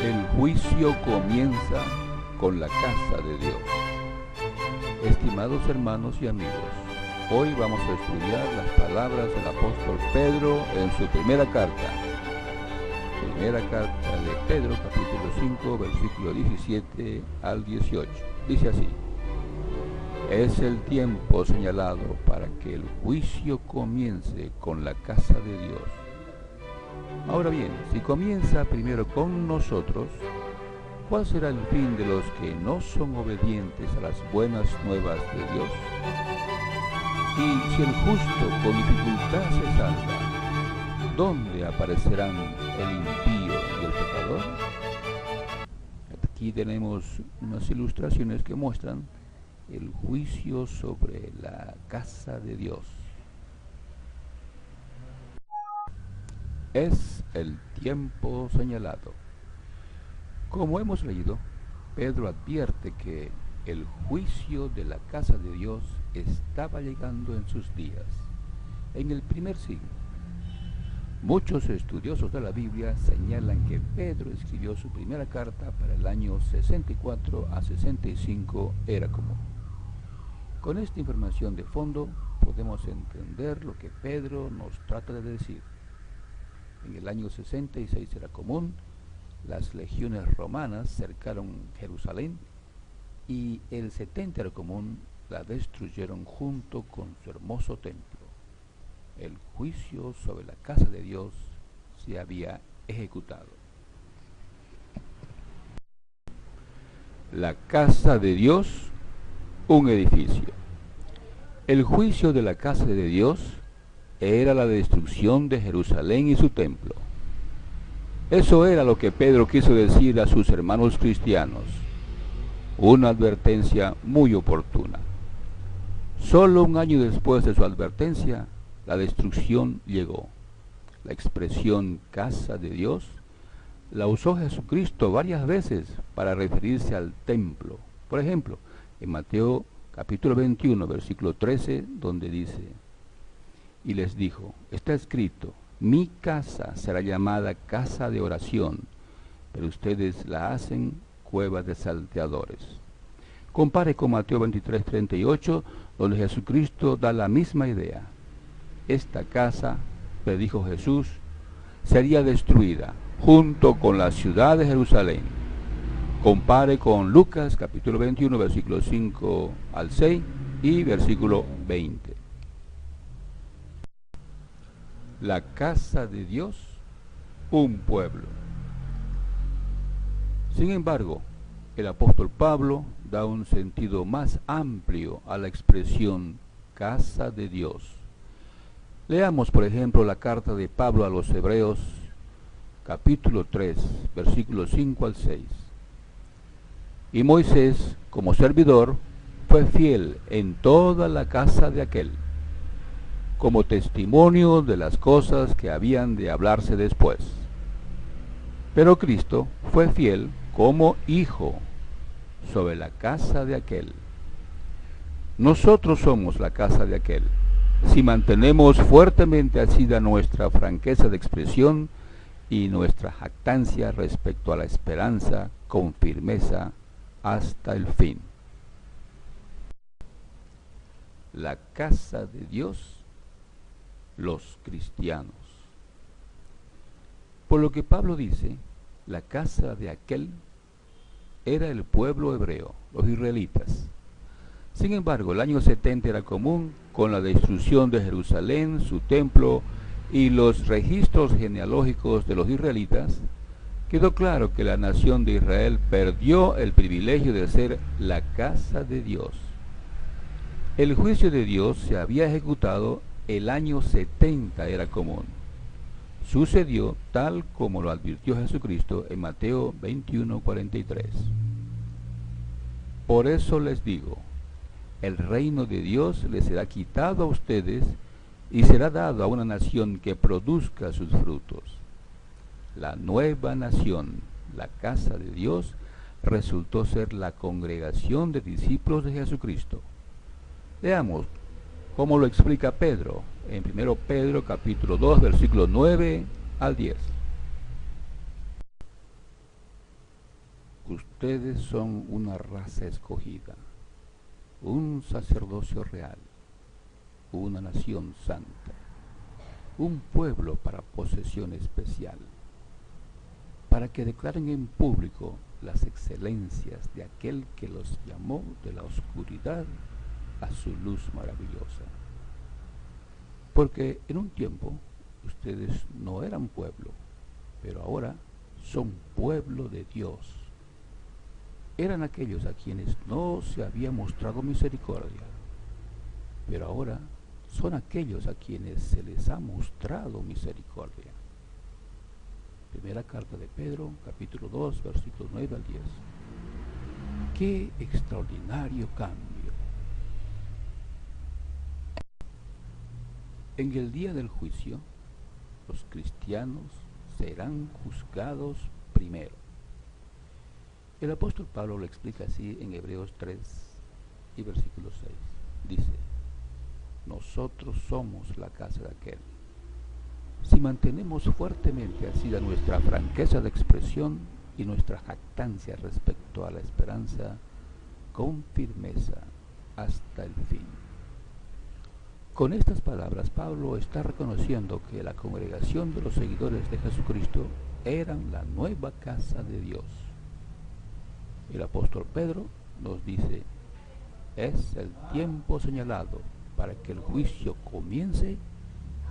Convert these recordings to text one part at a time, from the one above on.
El juicio comienza con la casa de Dios. Estimados hermanos y amigos, hoy vamos a estudiar las palabras del apóstol Pedro en su primera carta. Primera carta de Pedro, capítulo 5, versículo 17 al 18. Dice así: es el tiempo señalado para que el juicio comience con la casa de Dios. Ahora bien, si comienza primero con nosotros, ¿cuál será el fin de los que no son obedientes a las buenas nuevas de Dios? Y si el justo con dificultad se salva, ¿dónde aparecerán el impío y el pecador? Aquí tenemos unas ilustraciones que muestran el juicio sobre la casa de Dios. Es el tiempo señalado. Como hemos leído, Pedro advierte que el juicio de la casa de Dios estaba llegando en sus días, en el primer siglo. Muchos estudiosos de la Biblia señalan que Pedro escribió su primera carta para el año 64 a 65 era común. Con esta información de fondo podemos entender lo que Pedro nos trata de decir. En el año 66 era común, las legiones romanas cercaron Jerusalén y el 70 era común, la destruyeron junto con su hermoso templo. El juicio sobre la casa de Dios se había ejecutado. La casa de Dios, un edificio. El juicio de la casa de Dios era la destrucción de Jerusalén y su templo. Eso era lo que Pedro quiso decir a sus hermanos cristianos. Una advertencia muy oportuna. Solo un año después de su advertencia, la destrucción llegó. La expresión casa de Dios la usó Jesucristo varias veces para referirse al templo. Por ejemplo, en Mateo capítulo 21, versículo 13, donde dice: y les dijo, está escrito, mi casa será llamada casa de oración, pero ustedes la hacen cueva de salteadores. Compare con Mateo 23, 38, donde Jesucristo da la misma idea. Esta casa, predijo Jesús, sería destruida junto con la ciudad de Jerusalén. Compare con Lucas capítulo 21, versículos 5 al 6 y versículo 20. La casa de Dios, un pueblo. Sin embargo, el apóstol Pablo da un sentido más amplio a la expresión casa de Dios. Leamos, por ejemplo, la carta de Pablo a los Hebreos, capítulo 3, versículos 5 al 6. Y Moisés, como servidor, fue fiel en toda la casa de aquel, como testimonio de las cosas que habían de hablarse después. Pero Cristo fue fiel como hijo sobre la casa de aquel. Nosotros somos la casa de aquel, si mantenemos fuertemente asida nuestra franqueza de expresión y nuestra jactancia respecto a la esperanza con firmeza hasta el fin. La casa de Dios, los cristianos. Por lo que Pablo dice, la casa de aquel era el pueblo hebreo, los israelitas. Sin embargo, el año 70 era común, con la destrucción de Jerusalén, su templo y los registros genealógicos de los israelitas. Quedó claro que la nación de Israel perdió el privilegio de ser la casa de Dios. El juicio de Dios se había ejecutado el año 70 era común. Sucedió tal como lo advirtió Jesucristo en Mateo 21, 43. Por eso les digo, el reino de Dios les será quitado a ustedes y será dado a una nación que produzca sus frutos. La nueva nación, la casa de Dios, resultó ser la congregación de discípulos de Jesucristo. Veamos cómo lo explica Pedro en 1 Pedro capítulo 2, versículos 9 al 10. ustedes son una raza escogida, un sacerdocio real, una nación santa, un pueblo para posesión especial, para que declaren en público las excelencias de aquel que los llamó de la oscuridad a su luz maravillosa. Porque en un tiempo ustedes no eran pueblo, pero ahora son pueblo de Dios. Eran aquellos a quienes no se había mostrado misericordia, pero ahora son aquellos a quienes se les ha mostrado misericordia. Primera carta de Pedro, capítulo 2, versículos 9 al 10. ¡Qué extraordinario cambio! En el día del juicio, los cristianos serán juzgados primero. El apóstol Pablo lo explica así en Hebreos 3 y versículo 6. Dice: nosotros somos la casa de aquel. Si mantenemos fuertemente así nuestra franqueza de expresión y nuestra jactancia respecto a la esperanza con firmeza hasta el fin. Con estas palabras, Pablo está reconociendo que la congregación de los seguidores de Jesucristo eran la nueva casa de Dios. El apóstol Pedro nos dice: es el tiempo señalado para que el juicio comience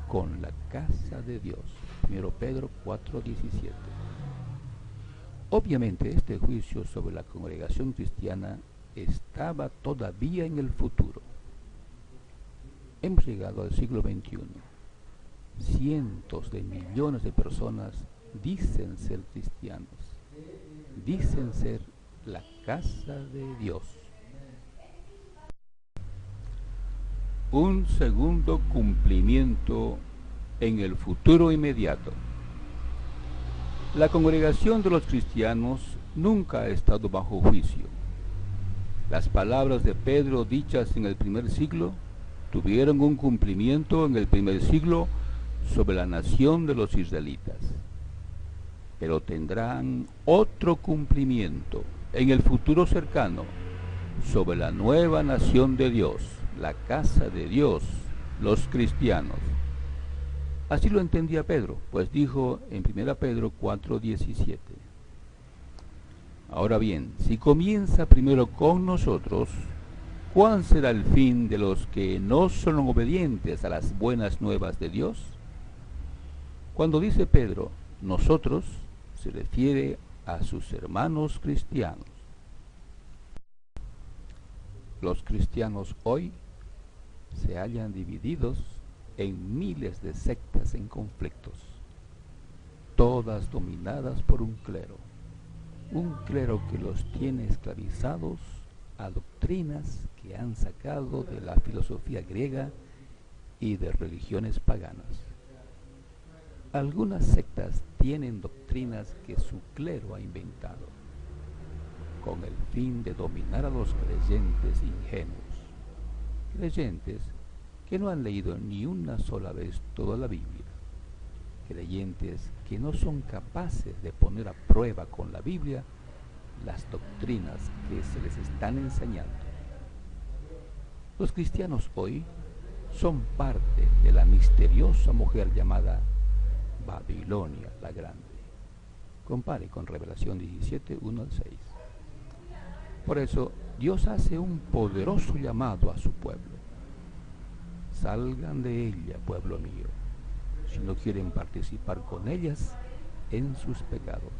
con la casa de Dios. 1 Pedro 4:17. Obviamente este juicio sobre la congregación cristiana estaba todavía en el futuro. Hemos llegado al siglo XXI. Cientos de millones de personas dicen ser cristianos, dicen ser la casa de Dios. Un segundo cumplimiento en el futuro inmediato. La congregación de los cristianos nunca ha estado bajo juicio. Las palabras de Pedro dichas en el primer siglo tuvieron un cumplimiento en el primer siglo sobre la nación de los israelitas, pero tendrán otro cumplimiento en el futuro cercano sobre la nueva nación de Dios, la casa de Dios, los cristianos. Así lo entendía Pedro, pues dijo en 1 Pedro 4:17: ahora bien, si comienza primero con nosotros, ¿cuál será el fin de los que no son obedientes a las buenas nuevas de Dios? Cuando dice Pedro nosotros, se refiere a sus hermanos cristianos. Los cristianos hoy se hallan divididos en miles de sectas en conflictos, todas dominadas por un clero que los tiene esclavizados a doctrinas que han sacado de la filosofía griega y de religiones paganas. Algunas sectas tienen doctrinas que su clero ha inventado, con el fin de dominar a los creyentes ingenuos, creyentes que no han leído ni una sola vez toda la Biblia, creyentes que no son capaces de poner a prueba con la Biblia las doctrinas que se les están enseñando. Los cristianos hoy son parte de la misteriosa mujer llamada Babilonia la Grande. Compare con Revelación 17, 1 al 6. Por eso, Dios hace un poderoso llamado a su pueblo. Salgan de ella, pueblo mío, si no quieren participar con ellas en sus pecados,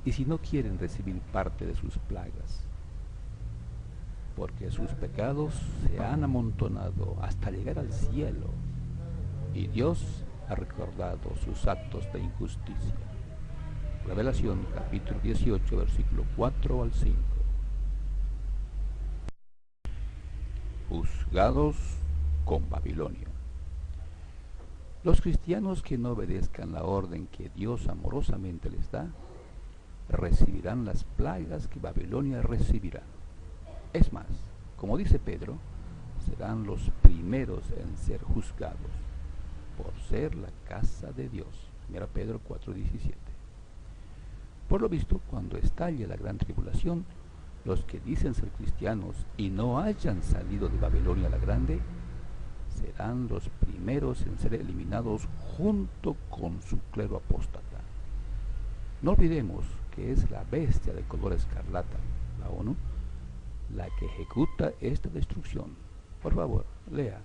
y si no quieren recibir parte de sus plagas, porque sus pecados se han amontonado hasta llegar al cielo, y Dios ha recordado sus actos de injusticia. Revelación capítulo 18, versículo 4 al 5. Juzgados con Babilonia. Los cristianos que no obedezcan la orden que Dios amorosamente les da, recibirán las plagas que Babilonia recibirá. Es más, como dice Pedro, serán los primeros en ser juzgados, por ser la casa de Dios. 1 Pedro 4:17. Por lo visto, cuando estalle la gran tribulación, los que dicen ser cristianos y no hayan salido de Babilonia la Grande, serán los primeros en ser eliminados junto con su clero apóstata. No olvidemos que es la bestia de color escarlata, la ONU, la que ejecuta esta destrucción. Por favor, lea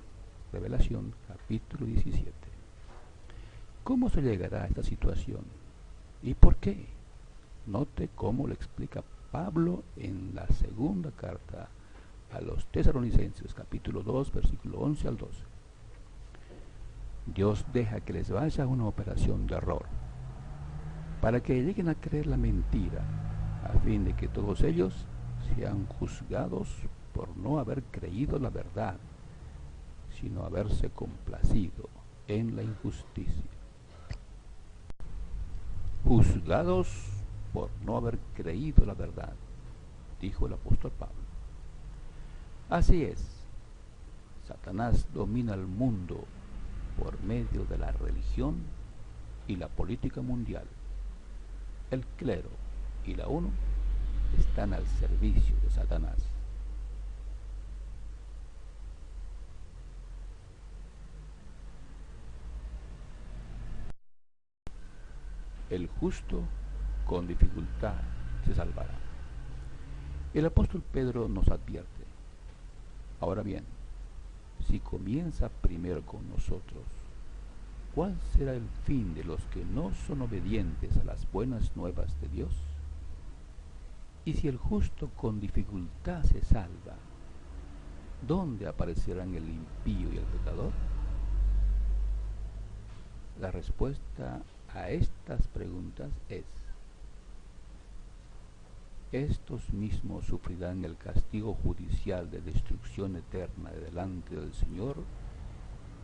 Revelación capítulo 17. ¿Cómo se llegará a esta situación? ¿Y por qué? Note cómo lo explica Pablo en la segunda carta a los Tesalonicenses, capítulo 2, versículo 11 al 12. Dios deja que les vaya una operación de error, para que lleguen a creer la mentira, a fin de que todos ellos sean juzgados por no haber creído la verdad, sino haberse complacido en la injusticia. Juzgados por no haber creído la verdad, dijo el apóstol Pablo. Así es, Satanás domina el mundo por medio de la religión y la política mundial. El clero y la ONU están al servicio de Satanás. El justo con dificultad se salvará. El apóstol Pedro nos advierte: ahora bien, si comienza primero con nosotros, ¿cuál será el fin de los que no son obedientes a las buenas nuevas de Dios? Y si el justo con dificultad se salva, ¿dónde aparecerán el impío y el pecador? La respuesta a estas preguntas es: estos mismos sufrirán el castigo judicial de destrucción eterna delante del Señor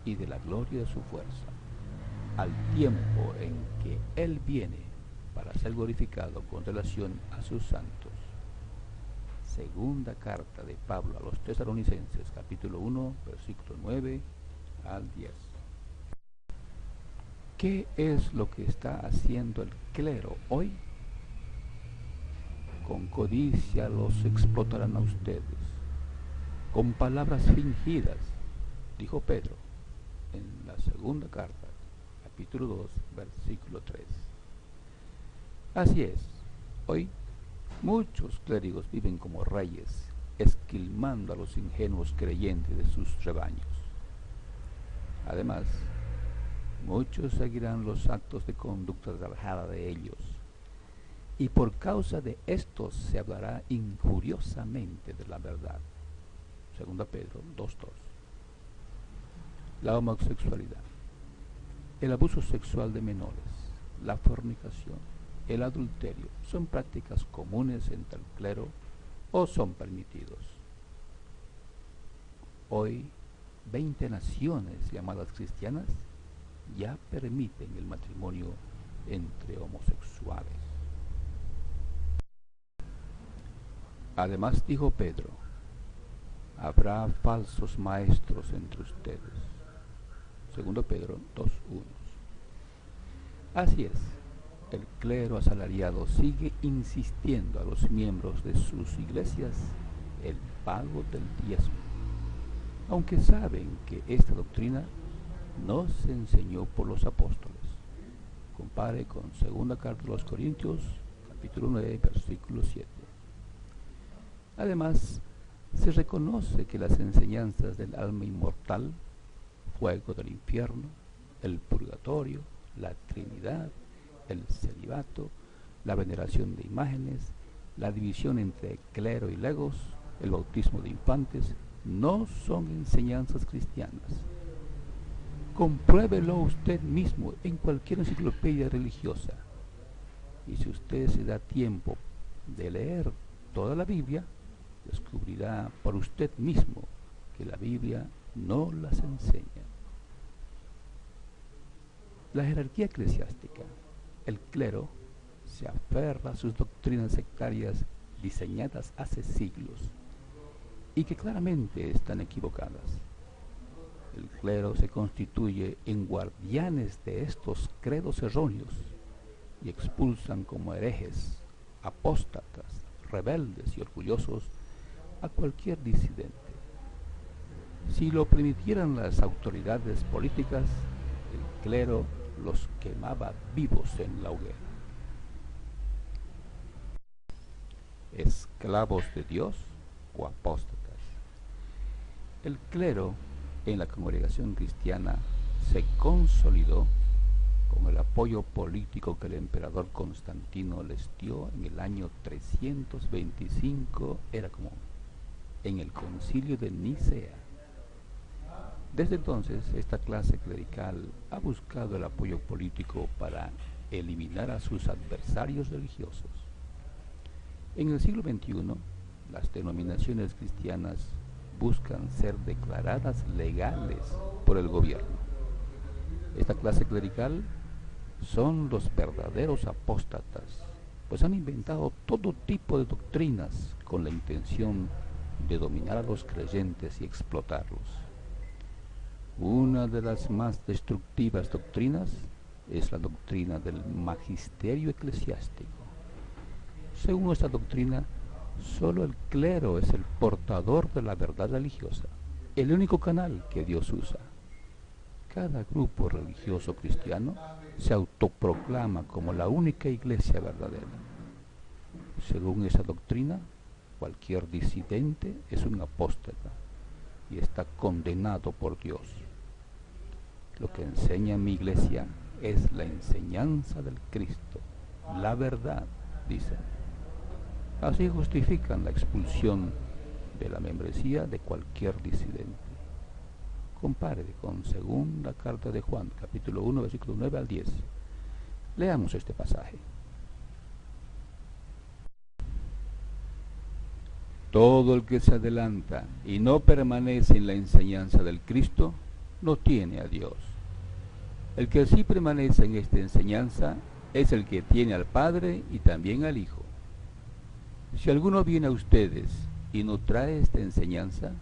y de la gloria de su fuerza, al tiempo en que Él viene para ser glorificado con relación a sus santos. Segunda carta de Pablo a los Tesalonicenses, capítulo 1, versículo 9 al 10. ¿Qué es lo que está haciendo el clero hoy? Con codicia los explotarán a ustedes, con palabras fingidas, dijo Pedro en la segunda carta, capítulo 2, versículo 3. Así es, hoy muchos clérigos viven como reyes, esquilmando a los ingenuos creyentes de sus rebaños. Además, muchos seguirán los actos de conducta alejada de ellos, y por causa de estos se hablará injuriosamente de la verdad. Segunda Pedro 2:2. La homosexualidad, el abuso sexual de menores, la fornicación, el adulterio son prácticas comunes entre el clero o son permitidos. Hoy, 20 naciones llamadas cristianas ya permiten el matrimonio entre homosexuales. Además, dijo Pedro, habrá falsos maestros entre ustedes. Segundo Pedro 2:1. Así es, el clero asalariado sigue insistiendo a los miembros de sus iglesias el pago del diezmo, aunque saben que esta doctrina no se enseñó por los apóstoles. Compare con segunda carta de los Corintios, capítulo 9, versículo 7. Además, se reconoce que las enseñanzas del alma inmortal, fuego del infierno, el purgatorio, la Trinidad, el celibato, la veneración de imágenes, la división entre clero y legos, el bautismo de infantes, no son enseñanzas cristianas. Compruébelo usted mismo en cualquier enciclopedia religiosa. Y si usted se da tiempo de leer toda la Biblia, descubrirá por usted mismo que la Biblia no las enseña. La jerarquía eclesiástica, el clero, se aferra a sus doctrinas sectarias diseñadas hace siglos y que claramente están equivocadas. El clero se constituye en guardianes de estos credos erróneos y expulsan como herejes, apóstatas, rebeldes y orgullosos a cualquier disidente. Si lo permitieran las autoridades políticas, el clero los quemaba vivos en la hoguera. Esclavos de Dios o apóstatas. El clero en la congregación cristiana se consolidó con el apoyo político que el emperador Constantino les dio en el año 325, era común, en el concilio de Nicea. Desde entonces, esta clase clerical ha buscado el apoyo político para eliminar a sus adversarios religiosos. En el siglo XXI, las denominaciones cristianas buscan ser declaradas legales por el gobierno. Esta clase clerical son los verdaderos apóstatas, pues han inventado todo tipo de doctrinas con la intención de dominar a los creyentes y explotarlos. Una de las más destructivas doctrinas es la doctrina del magisterio eclesiástico. Según esta doctrina, solo el clero es el portador de la verdad religiosa, el único canal que Dios usa. Cada grupo religioso cristiano se autoproclama como la única iglesia verdadera. Según esa doctrina, cualquier disidente es un apóstata y está condenado por Dios. Lo que enseña mi iglesia es la enseñanza del Cristo, la verdad, dicen. Así justifican la expulsión de la membresía de cualquier disidente. Compare con segunda carta de Juan, capítulo 1, versículo 9 al 10. Leamos este pasaje. Todo el que se adelanta y no permanece en la enseñanza del Cristo, no tiene a Dios. El que sí permanece en esta enseñanza es el que tiene al Padre y también al Hijo. Si alguno viene a ustedes y no trae esta enseñanza,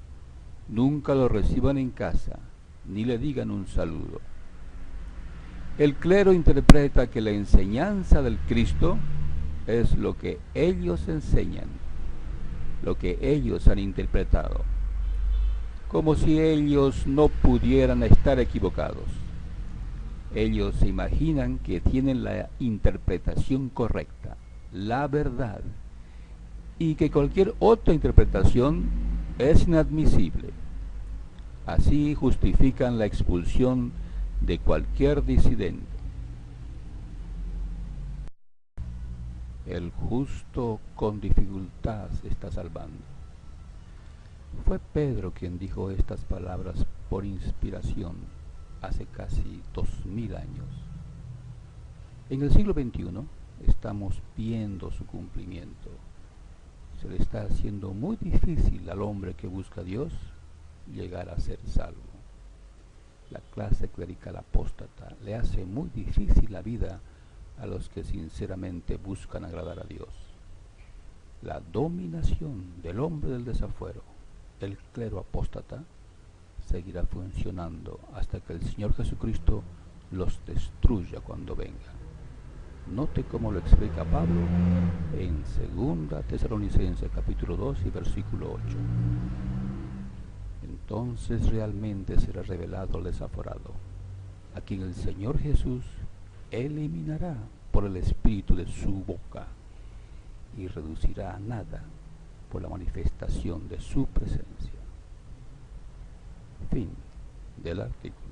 nunca lo reciban en casa, ni le digan un saludo. El clero interpreta que la enseñanza del Cristo es lo que ellos enseñan, lo que ellos han interpretado, como si ellos no pudieran estar equivocados. Ellos se imaginan que tienen la interpretación correcta, la verdad, y que cualquier otra interpretación es inadmisible. Así justifican la expulsión de cualquier disidente. El justo con dificultad se está salvando. Fue Pedro quien dijo estas palabras por inspiración hace casi 2000 años. En el siglo XXI estamos viendo su cumplimiento. Se le está haciendo muy difícil al hombre que busca a Dios llegar a ser salvo. La clase clerical apóstata le hace muy difícil la vida a los que sinceramente buscan agradar a Dios. La dominación del hombre del desafuero, el clero apóstata, seguirá funcionando hasta que el Señor Jesucristo los destruya cuando venga. Note cómo lo explica Pablo en 2 Tesalonicenses capítulo 2 y versículo 8. Entonces realmente será revelado el desaforado, a quien el Señor Jesús eliminará por el espíritu de su boca y reducirá a nada por la manifestación de su presencia. Fin del artículo.